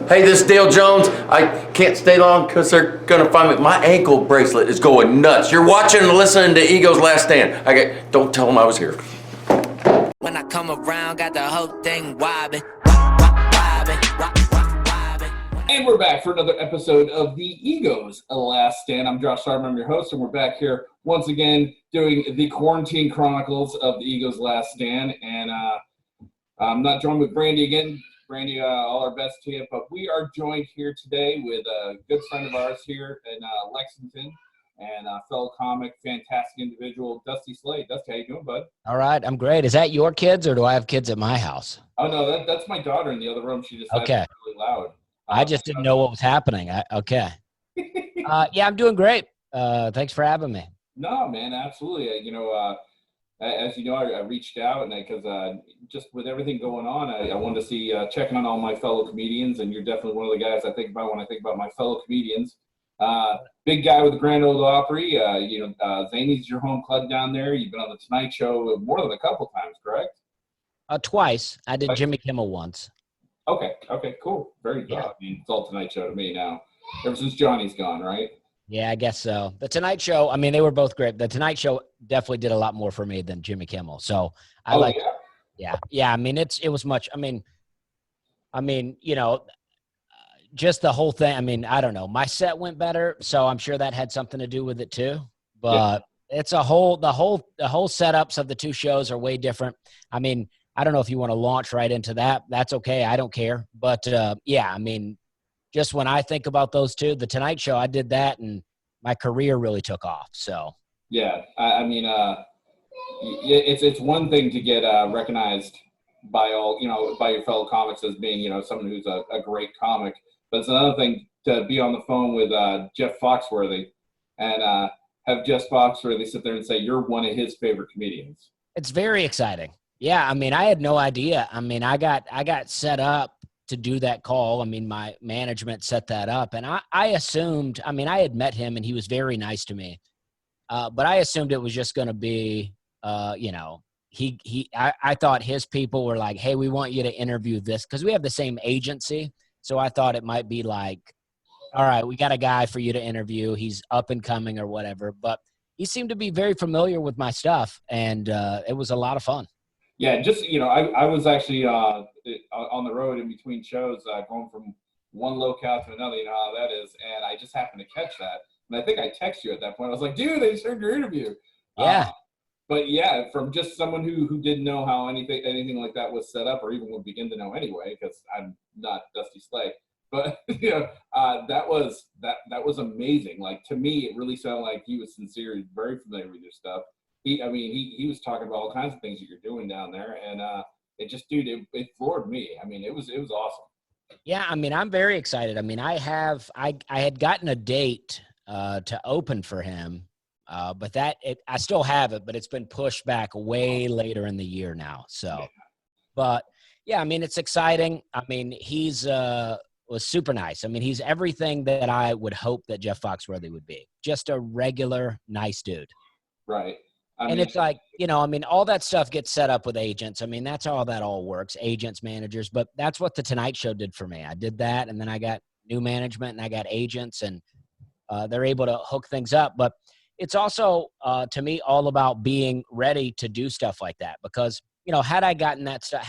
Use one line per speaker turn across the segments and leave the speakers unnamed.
Hey, this is Dale Jones. I can't stay long because they're gonna find me. My ankle bracelet is going nuts. You're watching and listening to Ego's Last Stand. Don't tell them I was here.
When I come around, got the whole thing wobbing.
And we're back for another episode of the Ego's Last Stand. I'm Josh Sardam, I'm your host, and we're back here once again doing the Quarantine Chronicles of the Ego's Last Stand. And I'm not joined with Brandy again. Brandy, all our best to you. But we are joined here today with a good friend of ours here in Lexington and a fellow comic, fantastic individual, Dusty Slade. Dusty, how you doing, bud?
All right, I'm great. Is that your kids or do I have kids at my house?
Oh, no, that's my daughter in the other room. She decided
Okay.
to be really loud.
I just didn't know what was happening. Okay. Yeah, I'm doing great. Thanks for having me.
No, man, absolutely. As you know, I reached out and because just with everything going on, I wanted to see checking on all my fellow comedians, and you're definitely one of the guys I think about when I think about my fellow comedians. Big guy with the Grand Ole Opry. Zany's your home club down there. You've been on the Tonight Show more than a couple times, correct?
Twice. I did Jimmy Kimmel once.
Okay, cool. Very good. Yeah. I mean, it's all Tonight Show to me now. Ever since Johnny's gone, right?
Yeah, I guess so. The Tonight Show, I mean, they were both great. The Tonight Show definitely did a lot more for me than Jimmy Kimmel. So yeah. I mean, it was much. I mean, just the whole thing. I mean, I don't know. My set went better, so I'm sure that had something to do with it too. But it's the whole setups of the two shows are way different. I mean, I don't know if you want to launch right into that. That's okay. I don't care. But yeah, I mean, just when I think about those two, the Tonight Show, I did that, and my career really took off. So
yeah, I mean, it's one thing to get recognized by by your fellow comics as being someone who's a great comic, but it's another thing to be on the phone with Jeff Foxworthy and have Jeff Foxworthy sit there and say you're one of his favorite comedians.
It's very exciting. Yeah, I mean, I had no idea. I mean, I got set up to do that call. I mean, my management set that up, and I assumed, I mean, I had met him and he was very nice to me. But I assumed it was just going to be, I thought his people were like, hey, we want you to interview this, because we have the same agency. So I thought it might be like, all right, we got a guy for you to interview. He's up and coming or whatever. But he seemed to be very familiar with my stuff, and it was a lot of fun.
Yeah, just, I was actually on the road in between shows, going from one locale to another, you know how that is, and I just happened to catch that. And I think I texted you at that point. I was like, dude, they just heard your interview.
Yeah.
But yeah, from just someone who didn't know how anything like that was set up, or even would begin to know anyway, because I'm not Dusty Slade. But that was amazing. Like, to me, it really sounded like he was sincere. He's very familiar with your stuff. He was talking about all kinds of things that you're doing down there, and it floored me. I mean, it was awesome.
Yeah, I mean, I'm very excited. I mean, I had gotten a date to open for him, but I still have it, but it's been pushed back way later in the year now. So, but yeah, I mean, it's exciting. I mean, he's was super nice. I mean, he's everything that I would hope that Jeff Foxworthy would be. Just a regular, nice dude.
Right.
And it's like, I mean, all that stuff gets set up with agents. I mean, that's how that all works, agents, managers. But that's what the Tonight Show did for me. I did that, and then I got new management, and I got agents, and they're able to hook things up. But it's also, to me, all about being ready to do stuff like that. Because, had I gotten that stuff,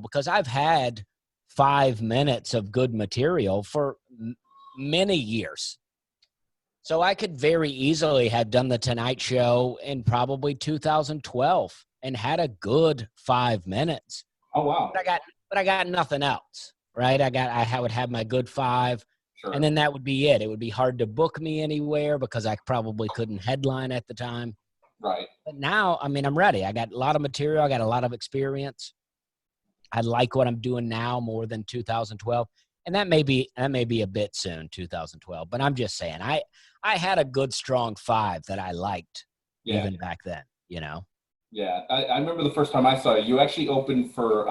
because I've had 5 minutes of good material for many years. So I could very easily have done the Tonight Show in probably 2012 and had a good 5 minutes.
Oh, wow.
But I got nothing else, right? I would have my good 5, sure. And then that would be it. It would be hard to book me anywhere because I probably couldn't headline at the time.
Right.
But now, I mean, I'm ready. I got a lot of material. I got a lot of experience. I like what I'm doing now more than 2012. And that may be a bit soon, 2012. But I'm just saying, I had a good, strong 5 that I liked even back then,
Yeah, I remember the first time I saw you. You actually opened for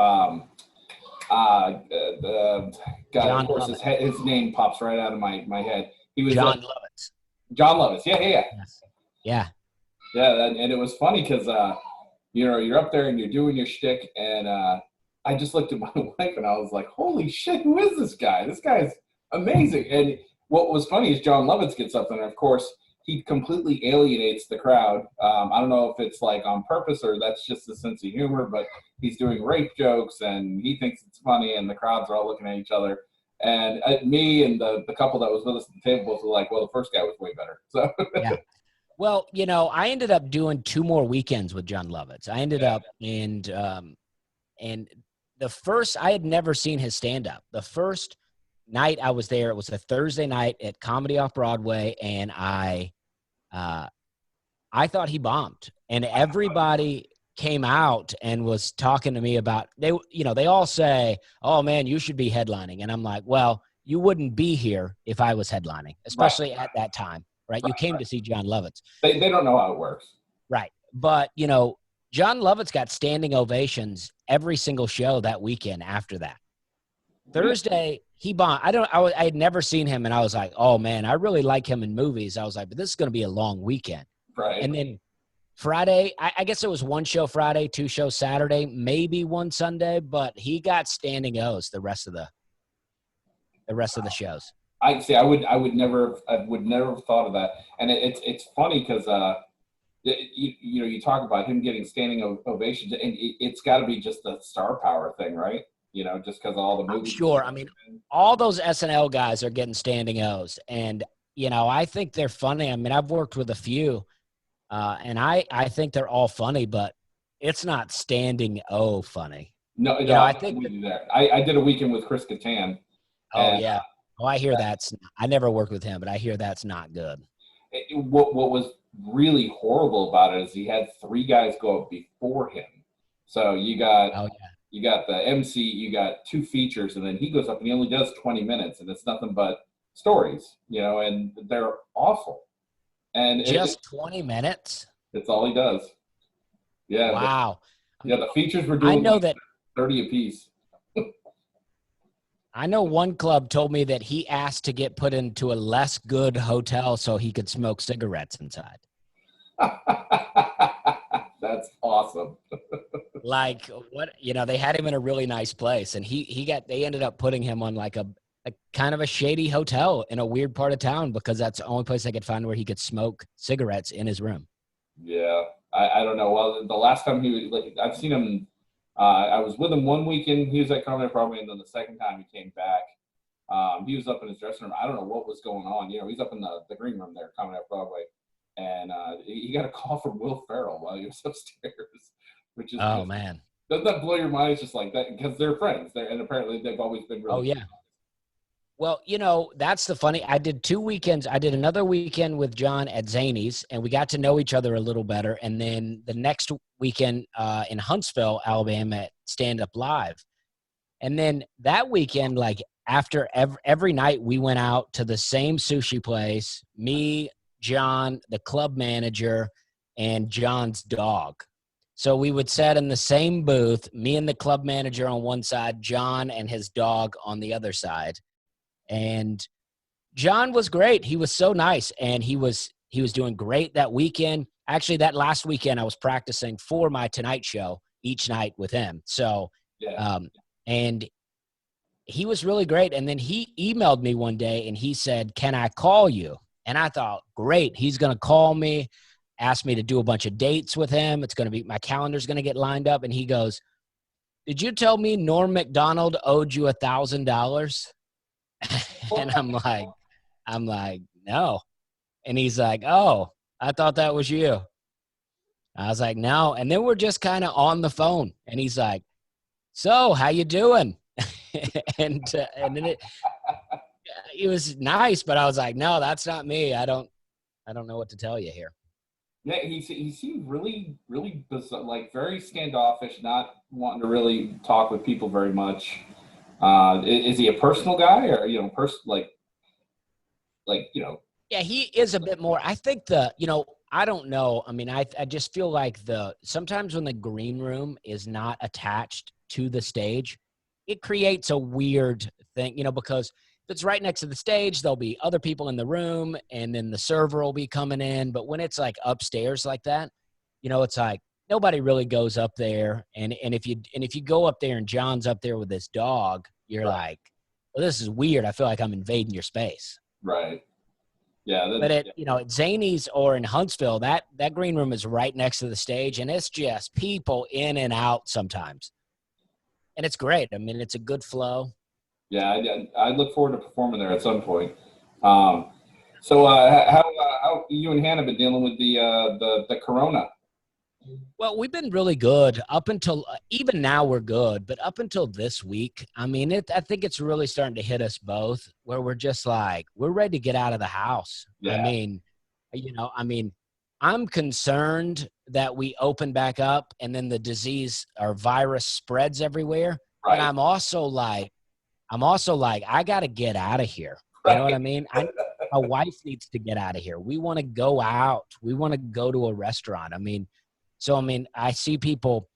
the guy.
Jon
of course, his name pops right out of my head. He was
Jon Lovitz.
Jon Lovitz. Yeah.
Yes. Yeah.
Yeah, and it was funny because you're up there and you're doing your shtick, and I just looked at my wife and I was like, holy shit, who is this guy? This guy's amazing. And what was funny is Jon Lovitz gets up there, and of course, he completely alienates the crowd. I don't know if it's like on purpose or that's just a sense of humor, but he's doing rape jokes and he thinks it's funny, and the crowds are all looking at each other. And me and the couple that was with us at the table both were like, well, the first guy was way better. So
Yeah. Well, I ended up doing 2 more weekends with Jon Lovitz. I ended up and the first, I had never seen his stand-up. The first night I was there, it was a Thursday night at Comedy Off Broadway, and I thought he bombed. And everybody came out and was talking to me about, they all say, oh man, you should be headlining. And I'm like, well, you wouldn't be here if I was headlining, especially at that time, right? You came to see Jon Lovitz.
They don't know how it works.
Right. But, Jon Lovitz got standing ovations every single show that weekend after that. Thursday, he bombed. I had never seen him, and I was like, oh man, I really like him in movies. I was like, but this is going to be a long weekend.
Right.
And then Friday, I guess it was 1 show Friday, 2 shows Saturday, maybe 1 Sunday, but he got standing O's the rest of the shows.
I would never have thought of that. And it's funny because you talk about him getting standing ovations, and it's got to be just the star power thing, right? Just because all the movies.
Sure. I mean, all those SNL guys are getting standing O's, and I think they're funny. I mean, I've worked with a few, and I think they're all funny, but it's not standing O funny.
No, I think I did a weekend with Chris Kattan.
Oh yeah. Oh, I hear I never worked with him, but I hear that's not good.
What was really horrible about it is he had 3 guys go up before him. So you got the MC, you got 2 features, and then he goes up and he only does 20 minutes, and it's nothing but stories, and they're awful. And
just 20 minutes?
That's all he does. Yeah.
Wow.
The features were doing 30 apiece.
I know one club told me that he asked to get put into a less good hotel so he could smoke cigarettes inside.
That's awesome.
Like what, they had him in a really nice place, and they ended up putting him on like a kind of a shady hotel in a weird part of town because that's the only place they could find where he could smoke cigarettes in his room.
Yeah. I don't know. Well, the last time I've seen him, I was with him one weekend. He was at Comedy Broadway, and then the second time he came back, he was up in his dressing room. I don't know what was going on. He's up in the green room there, Comedy Broadway, and he got a call from Will Ferrell while he was upstairs, which is
man,
doesn't that blow your mind? It's just like that because they're friends. And apparently they've always been really.
Oh yeah. Well, that's the funny. I did 2 weekends. I did another weekend with John at Zany's, and we got to know each other a little better. And then the next weekend in Huntsville, Alabama, at Stand Up Live. And then that weekend, like after every night, we went out to the same sushi place, me, John, the club manager, and John's dog. So we would sit in the same booth, me and the club manager on one side, John and his dog on the other side. And John was great. He was so nice, and he was doing great that weekend. Actually, that last weekend I was practicing for my Tonight Show each night with him. So, and he was really great. And then he emailed me one day and he said, "Can I call you?" And I thought, great, he's going to call me, ask me to do a bunch of dates with him. It's going to be, my calendar's going to get lined up. And he goes, "Did you tell me Norm Macdonald owed you $1,000? And I'm like, no. And he's like, "Oh, I thought that was you." I was like, "No." And then we're just kind of on the phone, and he's like, "So, how you doing?" and then it was nice, but I was like, "No, that's not me. I don't know what to tell you here."
Yeah, he seemed really, really bizarre, like very standoffish, not wanting to really talk with people very much. Is he a personal guy, or
Yeah, he is a bit more. I think I don't know. I mean, I just feel like sometimes when the green room is not attached to the stage, it creates a weird thing, because if it's right next to the stage, there'll be other people in the room, and then the server will be coming in. But when it's like upstairs like that, it's like nobody really goes up there. And if you go up there and John's up there with his dog, you're like, well, this is weird. I feel like I'm invading your space.
Right. Yeah.
But at Zany's or in Huntsville, that green room is right next to the stage, and it's just people in and out sometimes. And it's great. I mean, it's a good flow.
Yeah, I look forward to performing there at some point. So how you and Hannah been dealing with the corona?
Well, we've been really good up until even now we're good, but up until this week, I mean, I think it's really starting to hit us both where we're just like, we're ready to get out of the house.
Yeah.
I mean, I'm concerned that we open back up and then the disease or virus spreads everywhere.
Right.
But I'm also like, I got to get out of here. You know what I mean? My wife needs to get out of here. We want to go out. We want to go to a restaurant. I see people,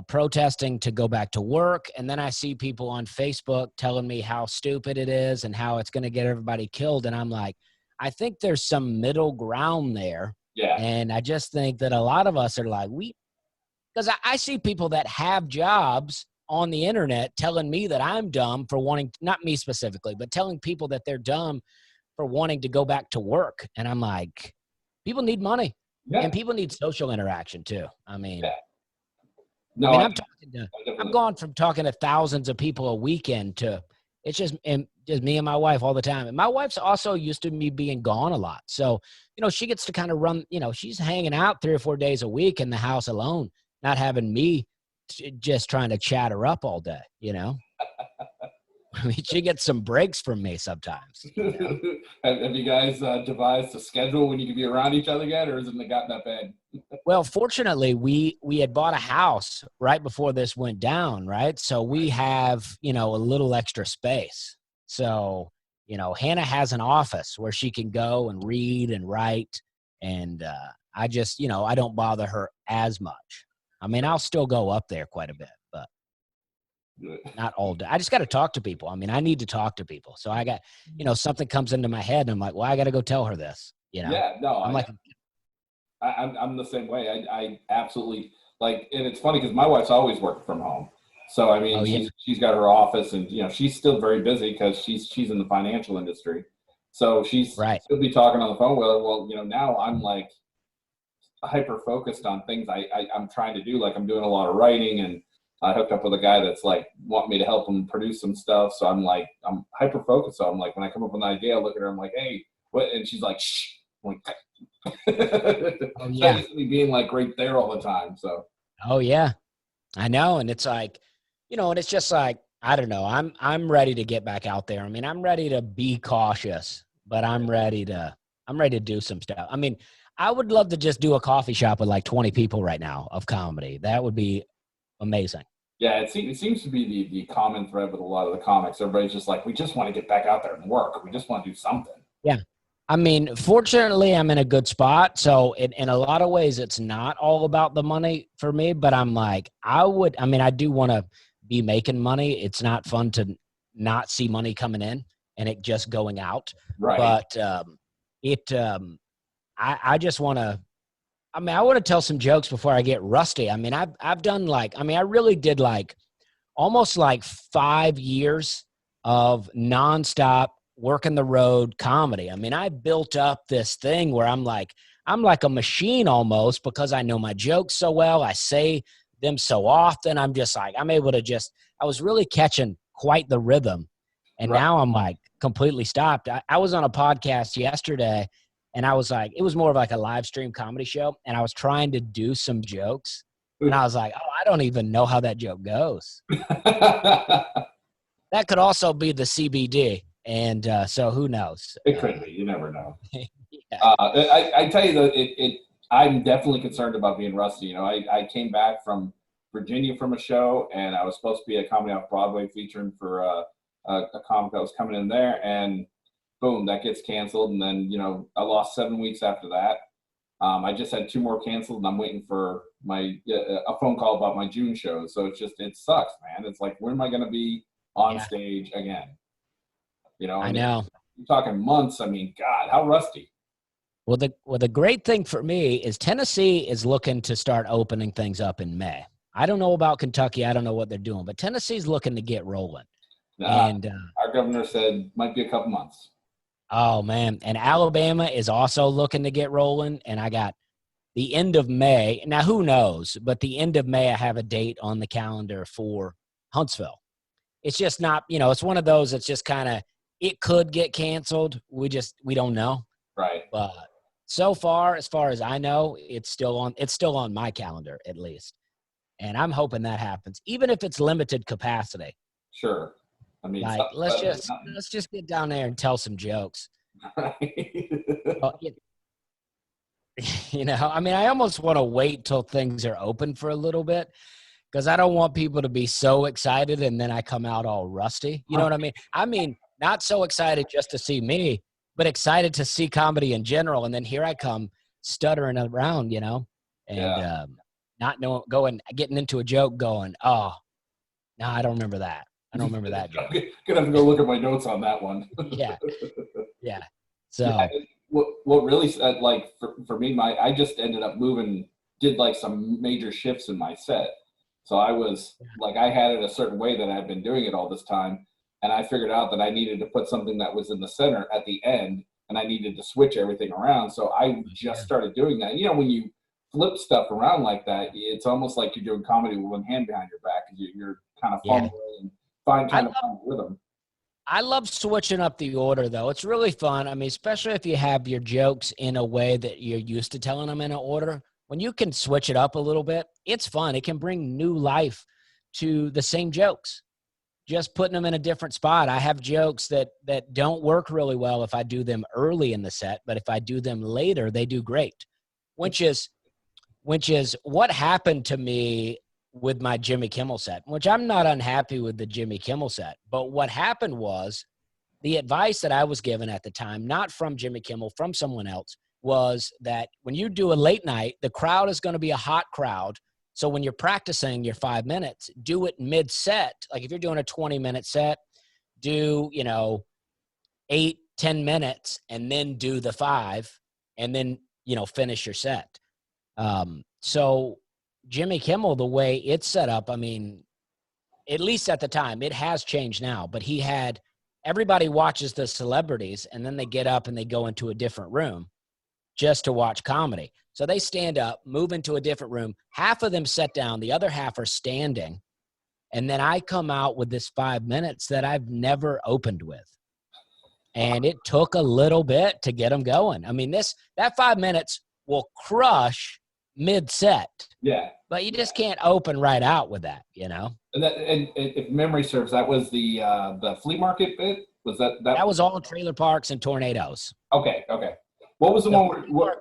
protesting to go back to work. And then I see people on Facebook telling me how stupid it is and how it's going to get everybody killed. And I'm like, I think there's some middle ground there.
Yeah.
And I just think that a lot of us are like, because I see people that have jobs on the internet telling me that I'm dumb for wanting, not me specifically, but telling people that they're dumb for wanting to go back to work. And I'm like, people need money. Yeah. And people need social interaction too. I mean,
yeah. No, I
mean, I'm going from talking to thousands of people a weekend to it's just me and my wife all the time. And my wife's also used to me being gone a lot. So, she gets to kind of run, she's hanging out 3 or 4 days a week in the house alone, not having me just trying to chat her up all day, I mean, she gets some breaks from me sometimes.
Have you guys devised a schedule when you can be around each other yet, or hasn't it gotten that bad?
Well, fortunately, we had bought a house right before this went down, right? So we have, a little extra space. So, Hannah has an office where she can go and read and write. And I just, I don't bother her as much. I mean, I'll still go up there quite a bit, but not all day. I just got to talk to people. I mean, I need to talk to people. So I got, something comes into my head and I'm like, well, I got to go tell her this,
Yeah, no,
I'm
the same way. I absolutely and it's funny because my wife's always worked from home. So, I mean, she's got her office and, she's still very busy because she's in the financial industry. So she's still be talking on the phone with her. Well, now I'm like hyper focused on things I'm trying to do. Like I'm doing a lot of writing and I hooked up with a guy that's like want me to help him produce some stuff. So I'm hyper focused. So I'm like, when I come up with an idea, I look at her, I'm like, hey, what? And she's like, shh. I'm like,
oh, yeah.
Me being like right there all the time. So.
Oh yeah, I know. And it's like, and it's just like, I don't know. I'm ready to get back out there. I mean, I'm ready to be cautious, but I'm ready to do some stuff. I mean, I would love to just do a coffee shop with like 20 people right now of comedy. That would be amazing.
Yeah, it seems to be the common thread with a lot of the comics. Everybody's just like, we just want to get back out there and work. We just want to do something.
Yeah. I mean, fortunately, I'm in a good spot. So in a lot of ways, it's not all about the money for me, but I'm like, I do want to be making money. It's not fun to not see money coming in and it just going out.
Right.
But I just want to, I want to tell some jokes before I get rusty. I mean, I've done I really did almost 5 years of nonstop working the road comedy. I mean, I built up this thing where I'm like a machine almost because I know my jokes so well. I say them so often. I'm just like, I'm able to I was really catching quite the rhythm. And now I'm like completely stopped. I was on a podcast yesterday and I was like, it was more of like a live stream comedy show. And I was trying to do some jokes and I was like, oh, I don't even know how that joke goes. That could also be the CBD. And so who knows?
It could be. You never know.
Yeah.
I tell you that I'm definitely concerned about being rusty. I came back from Virginia from a show and I was supposed to be a comedy off Broadway featuring for a comic that was coming in there and boom, that gets canceled. And then, I lost 7 weeks after that. I just had 2 more canceled and I'm waiting for a phone call about my June show. So it sucks, man. It's like, when am I going to be on stage again?
I know.
You're talking months. I mean, God, how rusty.
Well, the great thing for me is Tennessee is looking to start opening things up in May. I don't know about Kentucky. I don't know what they're doing, but Tennessee's looking to get rolling. And
our governor said might be a couple months.
oh man, and Alabama is also looking to get rolling. And I got the end of May. Now who knows? But the end of May, I have a date on the calendar for Huntsville. It's just not, it's one of those that's just kind of, it could get canceled. We don't know.
Right.
But so far as I know, it's still on my calendar at least. And I'm hoping that happens, even if it's limited capacity.
Sure. I mean,
Like, let's just get down there and tell some jokes.
Right.
Well, I mean, I almost want to wait till things are open for a little bit because I don't want people to be so excited and then I come out all rusty. You know what I mean? I mean, not so excited just to see me, but excited to see comedy in general. And then here I come stuttering around, and not knowing, getting into a joke going, oh, no, I don't remember that. I don't remember that joke.
I'm gonna have to go look at my notes on that one.
Yeah. So
what really like for me, I just ended up did like some major shifts in my set. So I was like, I had it a certain way that I've been doing it all this time. And I figured out that I needed to put something that was in the center at the end, and I needed to switch everything around. So I just started doing that. When you flip stuff around like that, it's almost like you're doing comedy with one hand behind your back. You're kind of fumbling and trying to find rhythm.
I love switching up the order, though. It's really fun. I mean, especially if you have your jokes in a way that you're used to telling them in an order. When you can switch it up a little bit, it's fun. It can bring new life to the same jokes. Just putting them in a different spot. I have jokes that don't work really well if I do them early in the set, but if I do them later, they do great. Which is what happened to me with my Jimmy Kimmel set, which I'm not unhappy with the Jimmy Kimmel set. But what happened was the advice that I was given at the time, not from Jimmy Kimmel, from someone else, was that when you do a late night, the crowd is going to be a hot crowd. So when you're practicing your 5 minutes, do it mid-set. Like if you're doing a 20-minute set, do, 8-10 minutes and then do the 5 and then, finish your set. So Jimmy Kimmel, the way it's set up, I mean, at least at the time, it has changed now, but everybody watches the celebrities and then they get up and they go into a different room just to watch comedy. So they stand up, move into a different room. Half of them sit down. The other half are standing. And then I come out with this 5 minutes that I've never opened with. And it took a little bit to get them going. I mean, that 5 minutes will crush mid-set. Yeah. But you just can't open right out with that, And
if memory serves, that was the flea market bit? Was that?
That was all trailer parks and tornadoes.
Okay. What was the one where...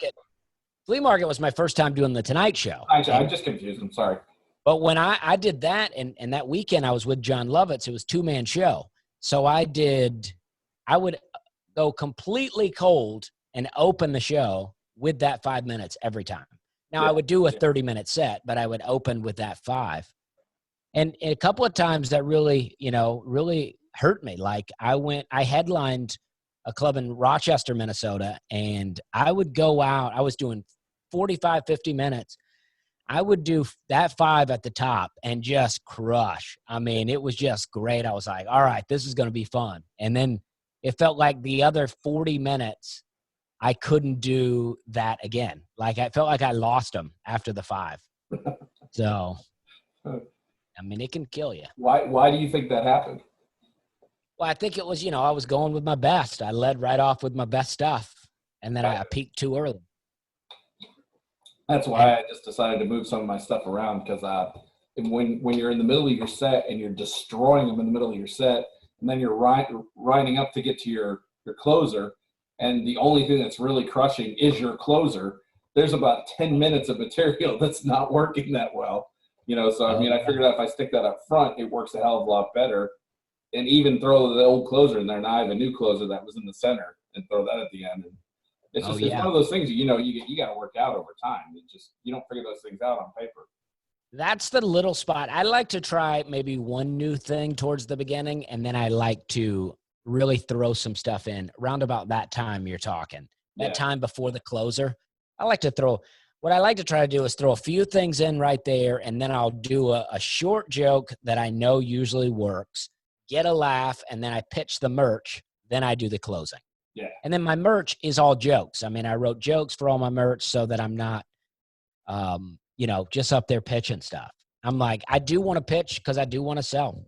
Flea market was my first time doing the Tonight Show.
I'm just confused. I'm sorry.
But when I did that, and that weekend I was with Jon Lovitz, it was 2-man show. So I would go completely cold and open the show with that 5 minutes every time. Now I would do a 30-minute set, but I would open with that 5. And a couple of times that really, really hurt me. Like I headlined a club in Rochester, Minnesota, and I would go out. I was doing 45, 50 minutes. I would do that 5 at the top and just crush. I mean, it was just great. I was like, all right, this is going to be fun. And then it felt like the other 40 minutes, I couldn't do that again. Like I felt like I lost them after the 5. So, I mean, it can kill you.
Why do you think that happened?
Well, I think it was, I was going with my best. I led right off with my best stuff, and then I peaked too early.
That's why I just decided to move some of my stuff around because when you're in the middle of your set and you're destroying them in the middle of your set, and then you're riding up to get to your closer, and the only thing that's really crushing is your closer, there's about 10 minutes of material that's not working that well. So I mean, I figured out if I stick that up front, it works a hell of a lot better. And even throw the old closer in there. Now I have a new closer that was in the center and throw that at the end. And it's just it's one of those things, you got to work out over time. You don't figure those things out on paper.
That's the little spot. I like to try maybe one new thing towards the beginning, and then I like to really throw some stuff in around about that time you're talking. that time before the closer. What I like to try to do is throw a few things in right there, and then I'll do a short joke that I know usually works, get a laugh, and then I pitch the merch, then I do the closing.
Yeah.
And then my merch is all jokes. I mean, I wrote jokes for all my merch so that I'm not, just up there pitching stuff. I'm like, I do want to pitch because I do want to sell,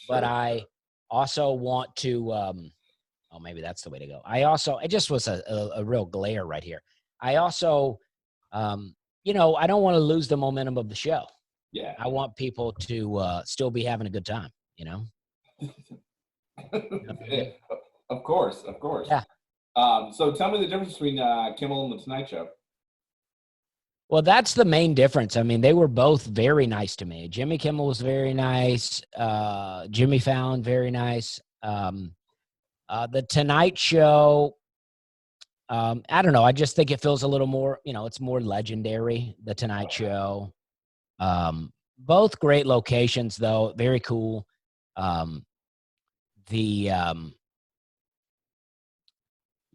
but I also want to, maybe that's the way to go. It just was a real glare right here. I also, I don't want to lose the momentum of the show.
Yeah.
I want people to still be having a good time,
Yeah, of course.
Yeah.
So tell me the difference between Kimmel and the Tonight Show.
Well, that's the main difference. I mean, they were both very nice to me. Jimmy Kimmel was very nice. Jimmy Fallon, very nice. The Tonight Show, I don't know. I just think it feels a little more, it's more legendary, the Tonight Show. Both great locations, though. Very cool.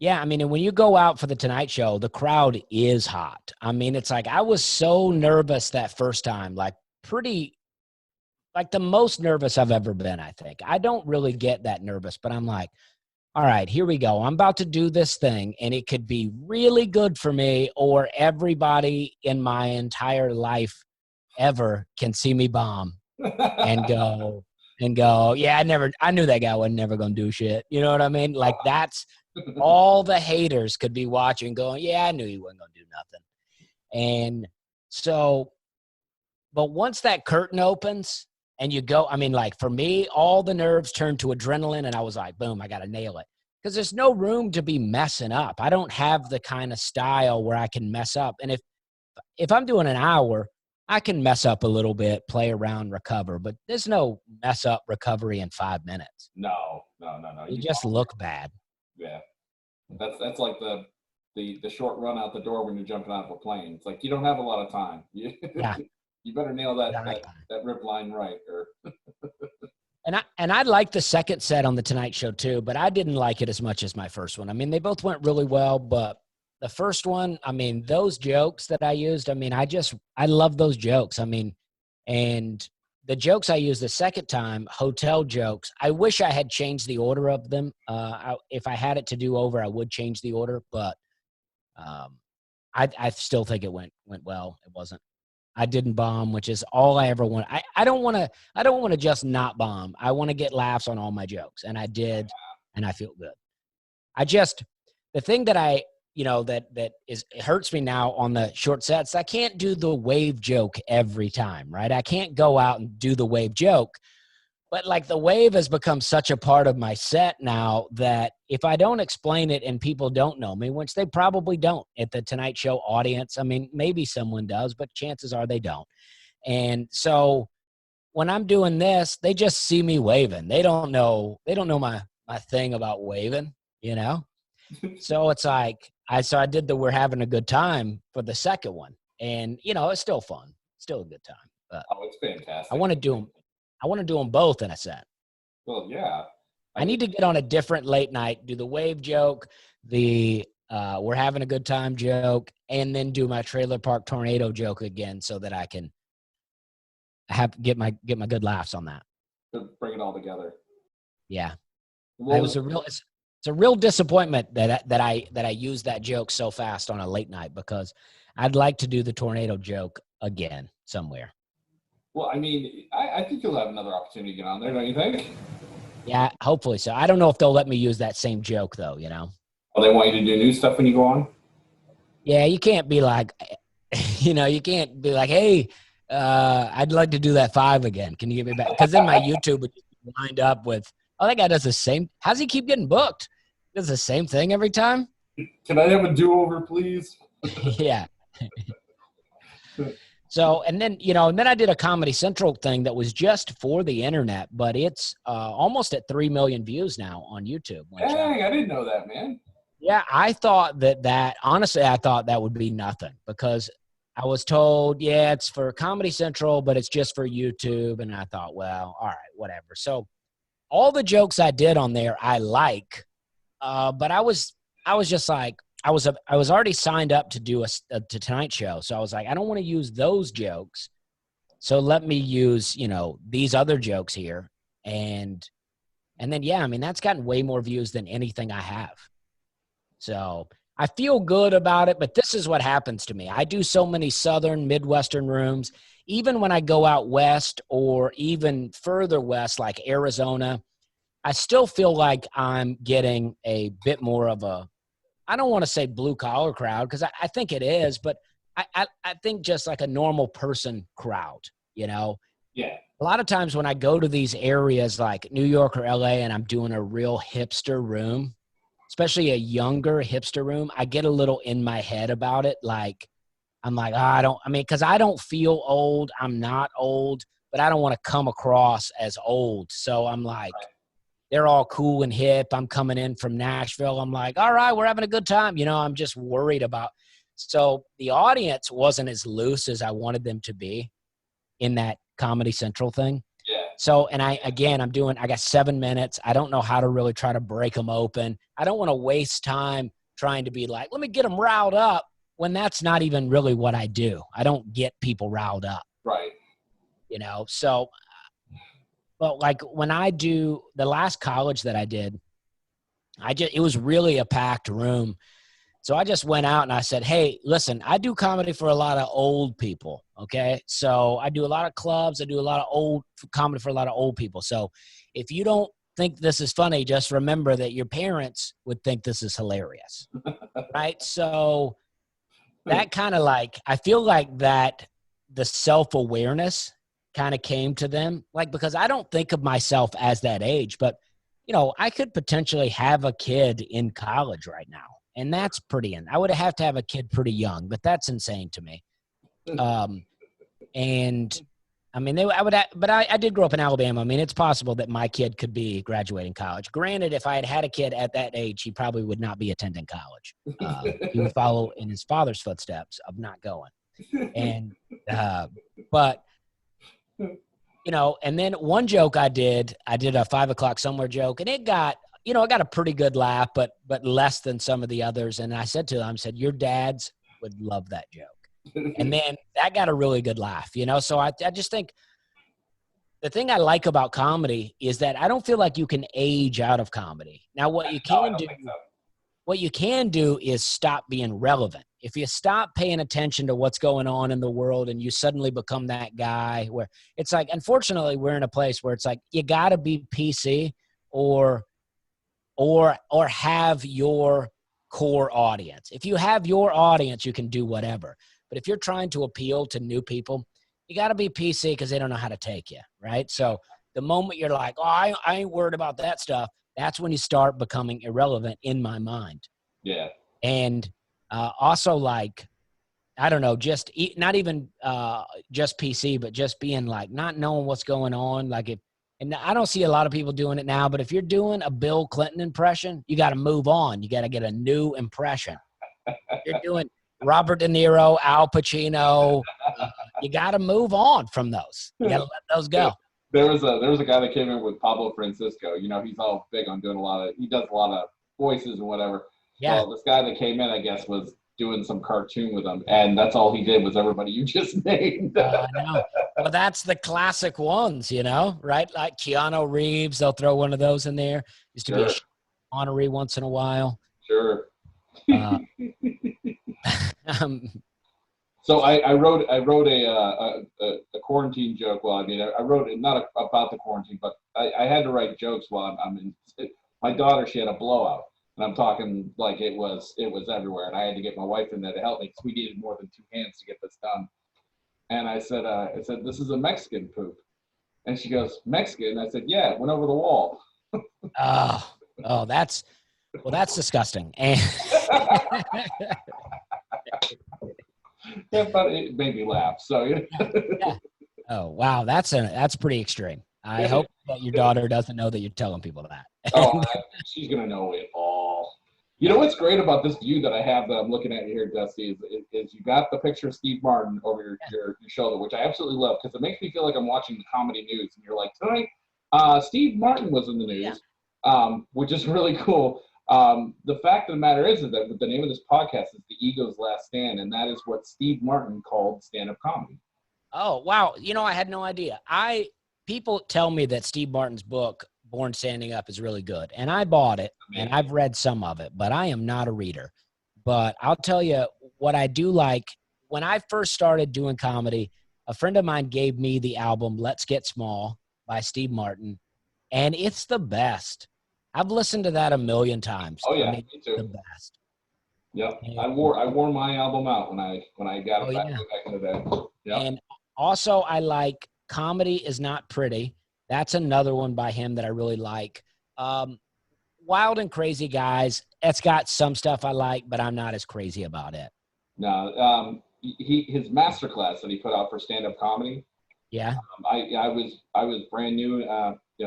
Yeah, I mean, and when you go out for the Tonight Show, the crowd is hot. I mean, it's like I was so nervous that first time, like the most nervous I've ever been, I think. I don't really get that nervous, but I'm like, all right, here we go. I'm about to do this thing, and it could be really good for me, or everybody in my entire life ever can see me bomb and go, yeah, I knew that guy wasn't never going to do shit. You know what I mean? Like that's all the haters could be watching going, yeah, I knew he wasn't going to do nothing. And so, but once that curtain opens and you go, I mean, like for me, all the nerves turned to adrenaline and I was like, boom, I got to nail it. Because there's no room to be messing up. I don't have the kind of style where I can mess up. And if I'm doing an hour, I can mess up a little bit, play around, recover, but there's no mess up recovery in 5 minutes.
No.
You just look bad.
Yeah. That's like the short run out the door when you're jumping out of a plane. It's like you don't have a lot of time.
Yeah.
You better nail that rip line right.
And I liked the second set on the Tonight Show too, but I didn't like it as much as my first one. I mean, they both went really well, but the first one, I mean, those jokes that I used, I mean, I love those jokes. I mean, and the jokes I used the second time, hotel jokes, I wish I had changed the order of them. If I had it to do over, I would change the order, but I still think it went well. It wasn't. I didn't bomb, which is all I ever want. I don't want to just not bomb. I want to get laughs on all my jokes, and I did, and I feel good. The thing that it hurts me now on the short sets. I can't do the wave joke every time, right? I can't go out and do the wave joke, but like the wave has become such a part of my set now that if I don't explain it and people don't know me, which they probably don't at the Tonight Show audience, I mean, maybe someone does, but chances are they don't. And so when I'm doing this, they just see me waving. They don't know my thing about waving, So it's like, I did the we're having a good time for the second one. And, it's still fun. Still a good time. But
it's fantastic.
I want to do them both in a set.
Well, yeah.
I need to get on a different late night, do the wave joke, the we're having a good time joke, and then do my trailer park tornado joke again so that I can get my good laughs on that.
Bring it all together.
Yeah.
Well,
it's a real disappointment that I used that joke so fast on a late night because I'd like to do the tornado joke again somewhere.
Well, I mean, I think you'll have another opportunity to get on there, don't you think?
Yeah, hopefully so. I don't know if they'll let me use that same joke though,
Oh, they want you to do new stuff when you go on?
Yeah, you can't be like, you can't be like, hey, I'd like to do that 5 again. Can you get me back? Because then my YouTube would wind up with, oh, that guy does the same. How's he keep getting booked? He does the same thing every time?
Can I have a do-over, please?
Yeah. So, and then I did a Comedy Central thing that was just for the internet, but it's almost at 3 million views now on YouTube.
Dang, I didn't know that, man.
Yeah, I thought honestly, I thought that would be nothing because I was told, yeah, it's for Comedy Central, but it's just for YouTube. And I thought, well, all right, whatever. So all the jokes I did on there, I like, but I was just like, I was already signed up to do a Tonight Show. So I was like, I don't want to use those jokes. So let me use, these other jokes here. And then, yeah, I mean, that's gotten way more views than anything I have. So I feel good about it, but this is what happens to me. I do so many Southern, Midwestern rooms. Even when I go out west or even further west, like Arizona, I still feel like I'm getting a bit more of I don't want to say blue collar crowd, because I think it is, but I think just like a normal person crowd,
Yeah.
A lot of times when I go to these areas like New York or LA and I'm doing a real hipster room, especially a younger hipster room, I get a little in my head about it. Like, I'm like, because I don't feel old. I'm not old, but I don't want to come across as old. So I'm like, they're all cool and hip. I'm coming in from Nashville. I'm like, all right, we're having a good time. I'm just worried about. So the audience wasn't as loose as I wanted them to be in that Comedy Central thing.
Yeah.
So, and I got 7 minutes. I don't know how to really try to break them open. I don't want to waste time trying to be like, let me get them riled up, when that's not even really what I do. I don't get people riled up.
Right.
So, but like when I do the last college that I did, it was really a packed room. So I just went out and I said, hey, listen, I do comedy for a lot of old people. Okay. So I do a lot of clubs. I do a lot of comedy for a lot of old people. So if you don't think this is funny, just remember that your parents would think this is hilarious. Right. So that kind of I feel like that the self-awareness kind of came to them, because I don't think of myself as that age, but I could potentially have a kid in college right now. And that's I would have to have a kid pretty young, but that's insane to me. And I mean, but I did grow up in Alabama. I mean, it's possible that my kid could be graduating college. Granted, if I had had a kid at that age, he probably would not be attending college. He would follow in his father's footsteps of not going. And, but, and then one joke I did a 5 o'clock somewhere joke, and it got, I got a pretty good laugh, but less than some of the others. And I said to them, your dads would love that joke. And then that got a really good laugh, So I just think the thing I like about comedy is that I don't feel like you can age out of comedy. Now, what you can do is stop being relevant. If you stop paying attention to what's going on in the world and you suddenly become that guy where it's like, unfortunately, we're in a place where it's like, you got to be PC or have your core audience. If you have your audience, you can do whatever. But if you're trying to appeal to new people, you got to be PC because they don't know how to take you, right? So the moment you're like, oh, I ain't worried about that stuff, that's when you start becoming irrelevant in my mind.
Yeah.
And also I don't know, just not even just PC, but just being not knowing what's going on. And I don't see a lot of people doing it now, but if you're doing a Bill Clinton impression, you got to move on. You got to get a new impression. You're doing Robert De Niro, Al Pacino. You got to move on from those. You got to let those go.
There was a guy that came in with Pablo Francisco. He's all big on doing he does a lot of voices and whatever.
Yeah.
Well, this guy that came in, I guess, was doing some cartoon with him, and that's all he did was everybody you just named.
I know. Well, that's the classic ones, right? Like Keanu Reeves, they'll throw one of those in there. Used to be a honorary once in a while.
Sure. So I wrote a quarantine joke. Well, I mean, I wrote it not about the quarantine, but I had to write jokes while I'm in. My daughter, she had a blowout, and I'm talking like it was everywhere, and I had to get my wife in there to help me because we needed more than 2 hands to get this done. And I said, this is a Mexican poop, and she goes, Mexican? I said, yeah, it went over the wall.
Oh, that's disgusting. And
Yeah, but it made me laugh. So yeah.
Oh wow, that's pretty extreme. I hope that your daughter doesn't know that you're telling people that.
Oh, she's gonna know it all. You know what's great about this view that I have that I'm looking at you here, Dusty, is you got the picture of Steve Martin over your shoulder, which I absolutely love because it makes me feel like I'm watching the comedy news. And you're like, tonight, Steve Martin was in the news, which is really cool. The fact of the matter is that the name of this podcast is The Ego's Last Stand, and that is what Steve Martin called stand-up comedy.
Oh, wow. I had no idea. People tell me that Steve Martin's book, Born Standing Up, is really good. And I bought it, and I've read some of it, but I am not a reader. But I'll tell you what I do like. When I first started doing comedy, a friend of mine gave me the album Let's Get Small by Steve Martin, and it's the best. I've listened to that a million times.
Oh, yeah,
me
too.
The best.
Yep. I wore my album out when I got it back in the day. Yep.
And also, I like Comedy Is Not Pretty. That's another one by him that I really like. Wild and Crazy Guys. It's got some stuff I like, but I'm not as crazy about it.
No, his masterclass that he put out for stand-up comedy.
Yeah.
I was brand new,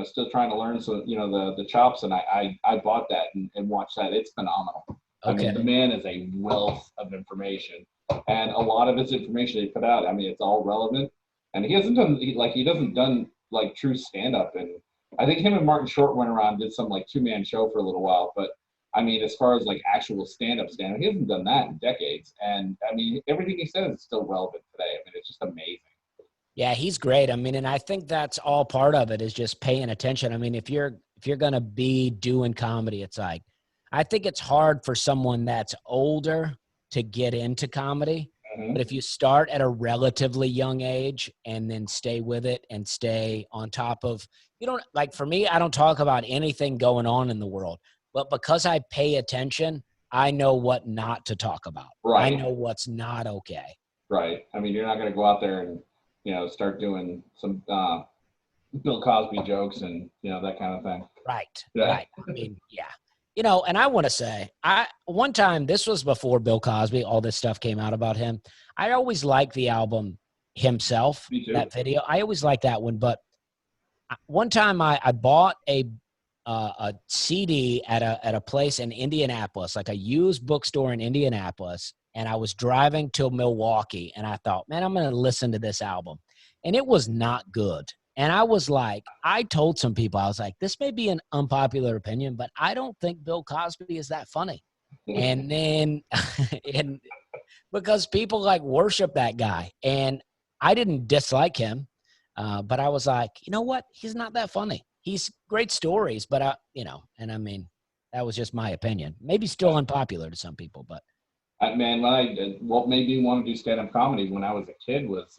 still trying to learn. So, the chops, and I bought that and watched that. It's phenomenal.
Okay.
I mean, the man is a wealth of information, and a lot of his information he put out, I mean, it's all relevant. And he hasn't done true stand-up. And I think him and Martin Short went around and did some two-man show for a little while. But I mean, as far as actual stand-up, he hasn't done that in decades. And I mean, everything he says is still relevant today. I mean, it's just amazing.
Yeah, he's great. I mean, and I think that's all part of it is just paying attention. I mean, if you're going to be doing comedy, it's I think it's hard for someone that's older to get into comedy.
Mm-hmm.
But if you start at a relatively young age and then stay with it and stay on top of, for me, I don't talk about anything going on in the world, but because I pay attention, I know what not to talk about.
Right.
I know what's not okay.
Right. I mean, you're not going to go out there and, start doing some Bill Cosby jokes and, that kind of thing.
Right.
Yeah.
Right. I mean, yeah. And I want to say, one time, this was before Bill Cosby, all this stuff came out about him. I always liked the album himself, that video. I always liked that one. But one time I bought a CD at a place in Indianapolis, like a used bookstore in Indianapolis. And I was driving to Milwaukee and I thought, man, I'm going to listen to this album. And it was not good. And I told some people, I was like, this may be an unpopular opinion, but I don't think Bill Cosby is that funny. And then, because people worship that guy, and I didn't dislike him, but I was like, you know what? He's not that funny. He's great stories, but and I mean, that was just my opinion. Maybe still unpopular to some people, but.
Man, what made me want to do stand-up comedy when I was a kid was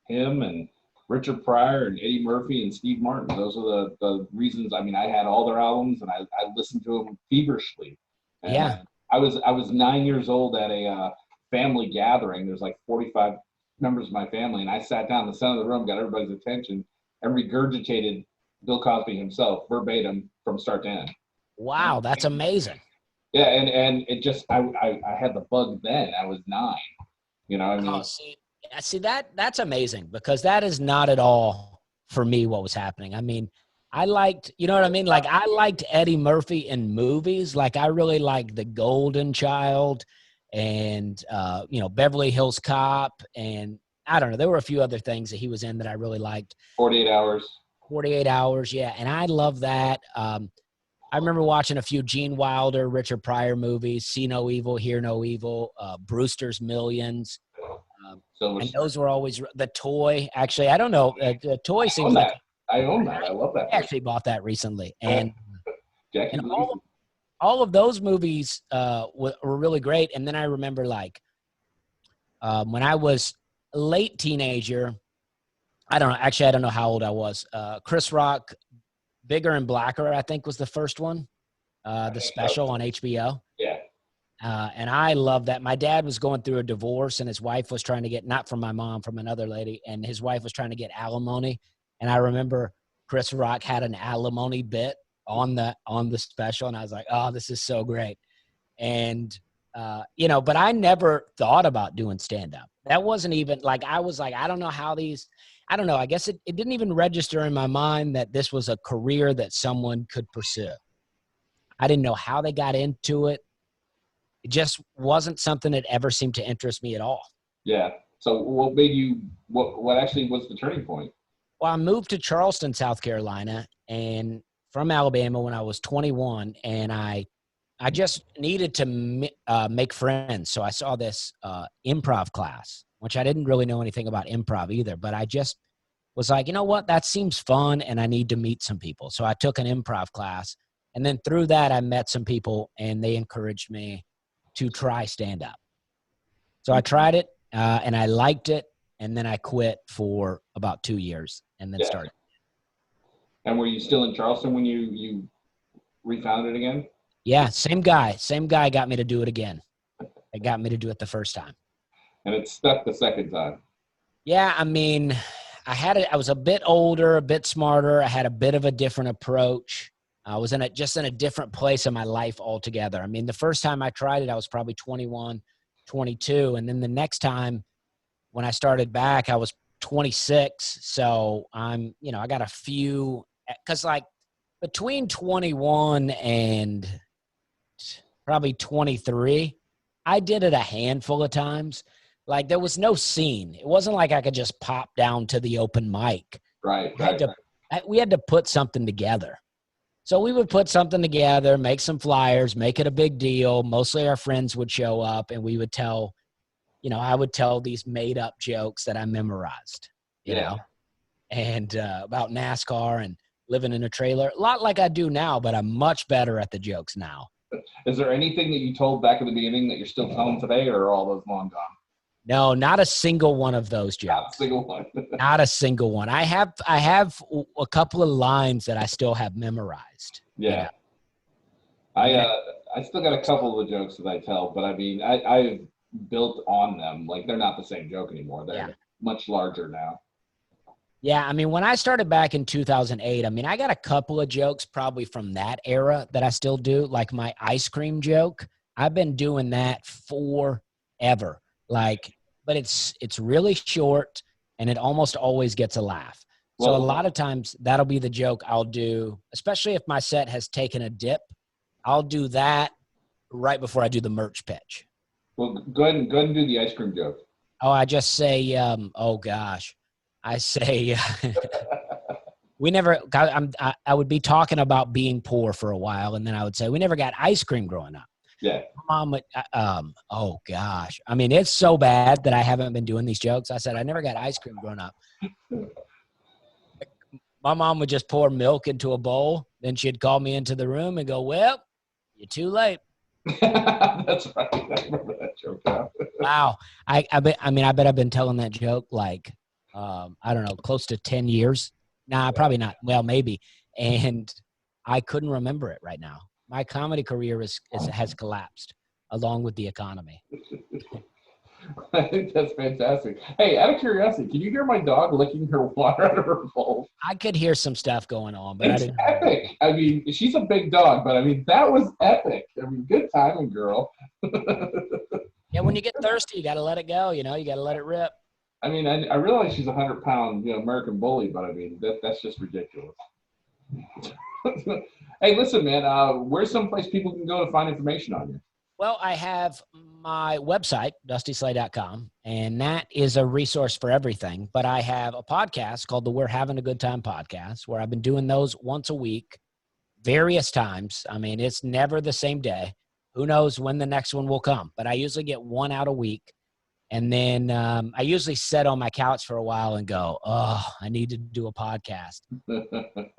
him and Richard Pryor and Eddie Murphy and Steve Martin. Those are the reasons. I mean, I had all their albums and I listened to them feverishly. And
yeah.
I was 9 years old at a family gathering. There's 45 members of my family, and I sat down in the center of the room, got everybody's attention, and regurgitated Bill Cosby himself verbatim from start to end.
Wow, that's amazing.
Yeah, and it just I had the bug then. I was 9. I mean.
Oh, see that's amazing, because that is not at all for me what was happening. I mean, I liked, you know what I mean? I liked Eddie Murphy in movies. I really liked The Golden Child and, Beverly Hills Cop. And I don't know, there were a few other things that he was in that I really liked.
48 Hours.
48 Hours, yeah. And I love that. I remember watching a few Gene Wilder, Richard Pryor movies, See No Evil, Hear No Evil, Brewster's Millions. And those were always The Toy. Actually, I don't know. The Toy seems like
I own that. I love that.
I actually bought that recently, and
Jackie
all of those movies were really great. And then I remember when I was a late teenager, I don't know how old I was. Chris Rock, Bigger and Blacker, I think was the first one, the special on HBO.
Yeah.
And I love that. My dad was going through a divorce, and his wife was trying to get, not from my mom, from another lady, and his wife was trying to get alimony. And I remember Chris Rock had an alimony bit on the special, and I was like, oh, this is so great. And, but I never thought about doing stand-up. That wasn't even, I was like, I don't know how I don't know. I guess it didn't even register in my mind that this was a career that someone could pursue. I didn't know how they got into it. It just wasn't something that ever seemed to interest me at all.
Yeah. So what made you, what actually was the turning point?
Well, I moved to Charleston, South Carolina, and from Alabama when I was 21, and I I just needed to make friends. So I saw this improv class, which I didn't really know anything about improv either, but I just was like, you know what, that seems fun and I need to meet some people. So I took an improv class, and then through that I met some people and they encouraged me to try stand up. So I tried it and I liked it, and then I quit for about 2 years and then
Yeah.
started.
And were you still in Charleston when you refound it again?
Yeah, same guy got me to do it again. It got me to do it the first time.
And it stuck the second time.
Yeah, I mean, I was a bit older, a bit smarter. I had a bit of a different approach. I was just in a different place in my life altogether. I mean, the first time I tried it, I was probably 21, 22. And then the next time when I started back, I was 26. So I got a few, because like between 21 and probably 23, I did it a handful of times. Like there was no scene. It wasn't like I could just pop down to the open mic.
Right.
We had to put something together. So we would put something together, make some flyers, make it a big deal. Mostly our friends would show up, and we would tell, I would tell these made up jokes that I memorized, you know, and about NASCAR and living in a trailer. A lot like I do now, but I'm much better at the jokes now.
Is there anything that you told back in the beginning that you're still telling today, or are all those long gone?
No, not a single one of those jokes.
Not a single one.
Not a single one. I have a couple of lines that I still have memorized.
Yeah.
You know?
I still got a couple of the jokes that I tell, but I mean, I've built on them. Like they're not the same joke anymore. They're much larger now.
Yeah, I mean, when I started back in 2008, I mean, I got a couple of jokes probably from that era that I still do, like my ice cream joke. I've been doing that forever. Like, but it's really short and it almost always gets a laugh. So a lot of times that'll be the joke I'll do, especially if my set has taken a dip. I'll do that right before I do the merch pitch.
Well, go ahead and do the ice cream joke.
Oh, I just say, oh gosh, I say, I would be talking about being poor for a while, and then I would say, we never got ice cream growing up.
Yeah.
Mom would, oh gosh. I mean, it's so bad that I haven't been doing these jokes. I said, I never got ice cream growing up. My mom would just pour milk into a bowl. Then she'd call me into the room and go, well, you're too late.
That's right. I remember that joke now.
Wow. I bet I've been telling that joke like, I don't know, close to 10 years. Nah, probably not. Well, maybe. And I couldn't remember it right now. My comedy career has collapsed along with the economy.
I think that's fantastic. Hey, out of curiosity, can you hear my dog licking her water out of her bowl?
I could hear some stuff going on, but
It's epic. I mean, she's a big dog, but I mean, that was epic. I mean, good timing, girl.
Yeah, when you get thirsty, you got to let it go. You got to let it rip.
I mean, I realize she's a 100-pound, American bully, but I mean, that's just ridiculous. Hey, listen, man, where's someplace people can go to find information on you?
Well, I have my website, dustyslay.com, and that is a resource for everything. But I have a podcast called the We're Having a Good Time podcast, where I've been doing those once a week, various times. I mean, it's never the same day. Who knows when the next one will come? But I usually get one out a week. And then I usually sit on my couch for a while and go, oh, I need to do a podcast.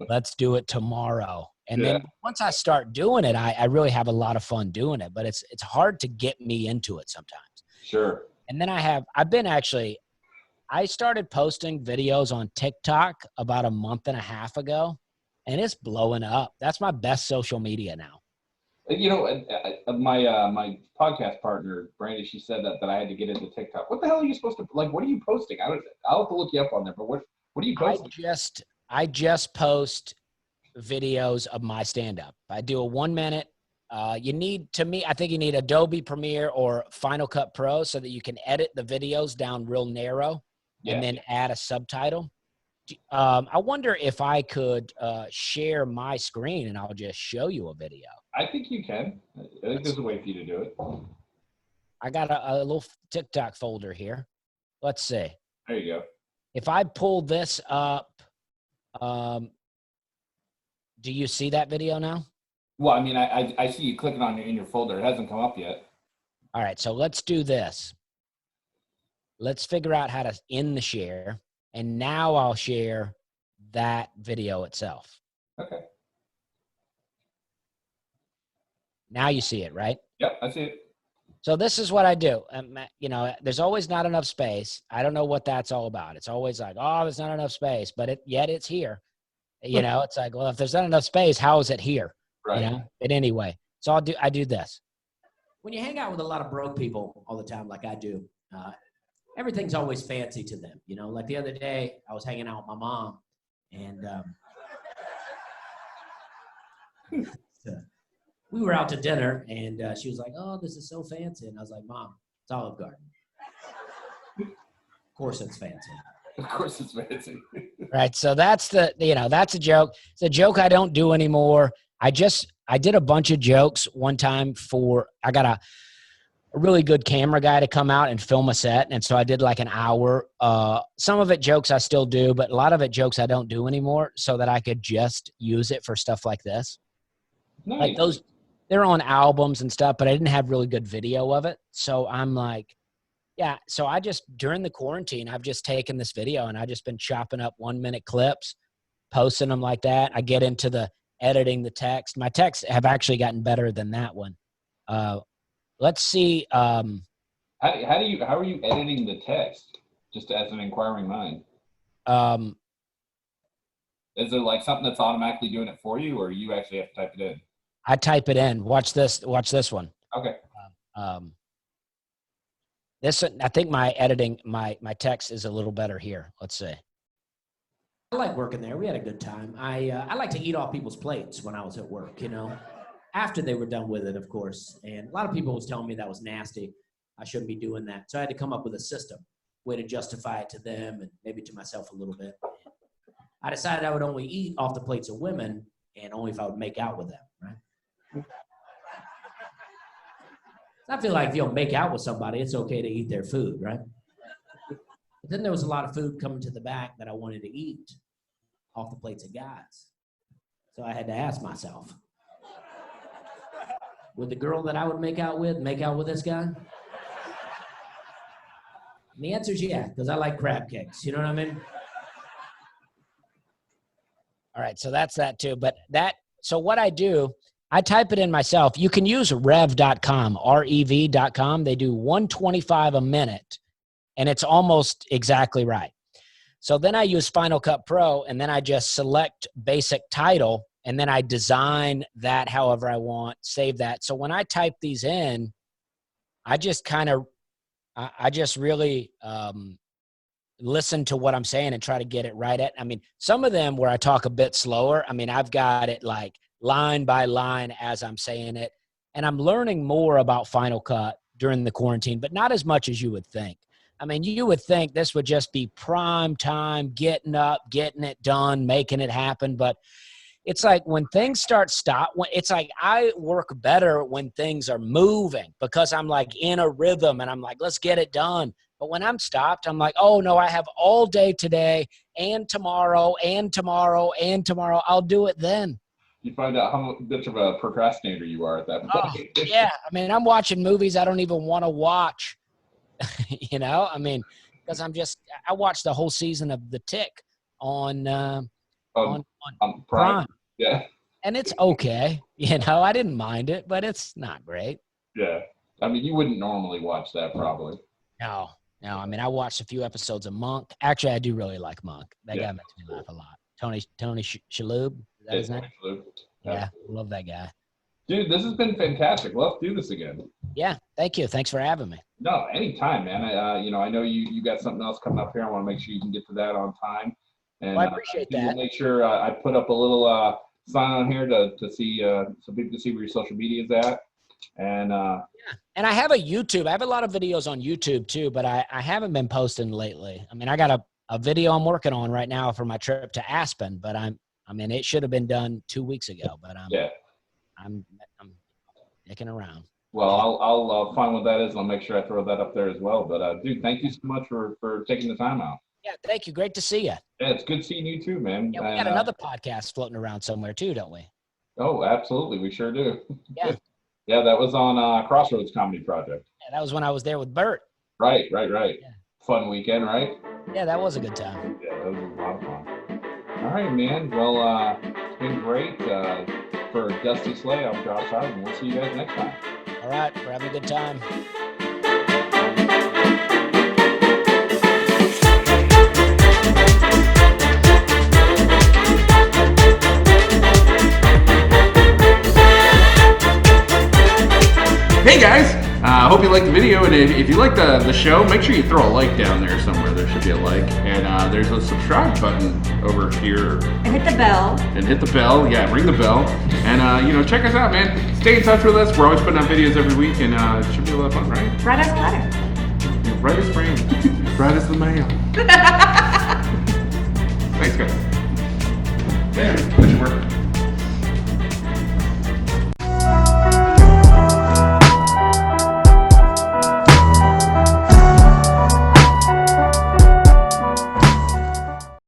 Let's do it tomorrow. And then once I start doing it, I really have a lot of fun doing it. But it's hard to get me into it sometimes.
Sure.
And then I started posting videos on TikTok about a month and a half ago, and it's blowing up. That's my best social media now.
My podcast partner, Brandy, she said that I had to get into TikTok. What the hell are you supposed to, like, what are you posting? I'll have to look you up on there, but what are you posting?
I just post videos of my stand-up. I do a 1 minute. I think you need Adobe Premiere or Final Cut Pro so that you can edit the videos down real narrow and then add a subtitle. I wonder if I could share my screen and I'll just show you a video.
I think you can. I think there's a way for you to do it.
I got a little TikTok folder here. Let's see.
There you go.
If I pull this up, do you see that video now?
Well, I mean, I see you clicking on in your folder. It hasn't come up yet.
All right, so let's do this. Let's figure out how to end the share. And now I'll share that video itself.
Okay.
Now you see it, right?
Yep, I see it.
So this is what I do. You know, there's always not enough space. I don't know what that's all about. It's always like, oh, there's not enough space, but yet it's here. You know, it's like, well, if there's not enough space, how is it here?
Right.
You know, but anyway, so I do this.
When you hang out with a lot of broke people all the time, like I do, everything's always fancy to them. You know, like the other day, I was hanging out with my mom, and we were out to dinner, and she was like, "Oh, this is so fancy," and I was like, "Mom, it's Olive Garden. Of course, it's fancy."
Of course, it's fancy.
Right. So that's that's a joke. It's a joke I don't do anymore. I did a bunch of jokes one time I got a really good camera guy to come out and film a set. And so I did like an hour. Some of it jokes I still do, but a lot of it jokes I don't do anymore so that I could just use it for stuff like this.
Nice.
Like they're on albums and stuff, but I didn't have really good video of it. So I'm like, yeah. So during the quarantine, I've just taken this video and I've just been chopping up 1-minute clips, posting them like that. I get into the editing the text. My texts have actually gotten better than that one. Let's see.
How are you editing the text? Just as an inquiring mind. Is there like something that's automatically doing it for you, or you actually have to type it in?
I type it in. Watch this one.
Okay.
I think my editing, my text is a little better here. Let's see.
I like working there. We had a good time. I like to eat off people's plates when I was at work, you know, after they were done with it, of course. And a lot of people was telling me that was nasty. I shouldn't be doing that. So I had to come up with a system, way to justify it to them and maybe to myself a little bit. I decided I would only eat off the plates of women and only if I would make out with them, right? I feel like if you don't make out with somebody, it's okay to eat their food, right? But then there was a lot of food coming to the back that I wanted to eat off the plates of guys. So I had to ask myself, would the girl that I would make out with this guy? And the answer is yeah, because I like crab cakes. You know what I mean?
All right, so that's that too. But so what I do, I type it in myself. You can use rev.com, rev.com. They do $125 a minute, and it's almost exactly right. So then I use Final Cut Pro, and then I just select basic title, and then I design that however I want, save that. So when I type these in, I just really listen to what I'm saying and try to get it right. I mean, some of them where I talk a bit slower, I mean, I've got it like line by line as I'm saying it. And I'm learning more about Final Cut during the quarantine, but not as much as you would think. I mean, you would think this would just be prime time, getting up, getting it done, making it happen. But it's like when things it's like I work better when things are moving because I'm like in a rhythm and I'm like, let's get it done. But when I'm stopped, I'm like, oh no, I have all day today and tomorrow and tomorrow and tomorrow. I'll do it then.
You find out how much of a procrastinator you are at that point.
Oh, yeah. I mean, I'm watching movies I don't even want to watch, you know, I mean, because I watched the whole season of The Tick on Prime.
Yeah.
And it's okay. You know, I didn't mind it, but it's not great.
Yeah. I mean, you wouldn't normally watch that probably.
No. I mean, I watched a few episodes of Monk. Actually, I do really like Monk. That guy makes me laugh a lot. Tony Shalhoub. Is that his name? Yeah, love that guy.
Dude, this has been fantastic. Let's do this again.
Yeah, thank you. Thanks for having me.
No, anytime, man. I know you got something else coming up here. I want to make sure you can get to that on time. And
well, I appreciate that.
Make sure I put up a little sign on here to see so people can see where your social media is at. And yeah,
and I have a YouTube. I have a lot of videos on YouTube too, but I haven't been posting lately. I mean, I got a video I'm working on right now for my trip to Aspen, but I mean, it should have been done 2 weeks ago, but I'm nicking around.
Well, I'll find what that is and I'll make sure I throw that up there as well. But dude, thank you so much for taking the time out.
Yeah, thank you. Great to see you.
Yeah, it's good seeing you too, man.
Yeah, we got another podcast floating around somewhere too, don't we?
Oh, absolutely. We sure do.
Yeah.
Yeah, that was on Crossroads Comedy Project.
Yeah, that was when I was there with Bert.
Right.
Yeah.
Fun weekend, right?
Yeah, that was a good time.
Yeah, that was a lot of fun. All right, man. Well, it's been great. For Dusty Slay, I'm Josh Sardam. We'll see you guys next time.
All right, we're having a good time.
Hey guys, I hope you liked the video, and if you like the show, make sure you throw a like down there somewhere. There should be a like, and there's a subscribe button over here.
And hit the bell.
And hit the bell, yeah, ring the bell, and check us out, man. Stay in touch with us. We're always putting out videos every week, and it should be a lot of fun, right?
Write us a letter.
Right as rain, right as the mail. Thanks, guys.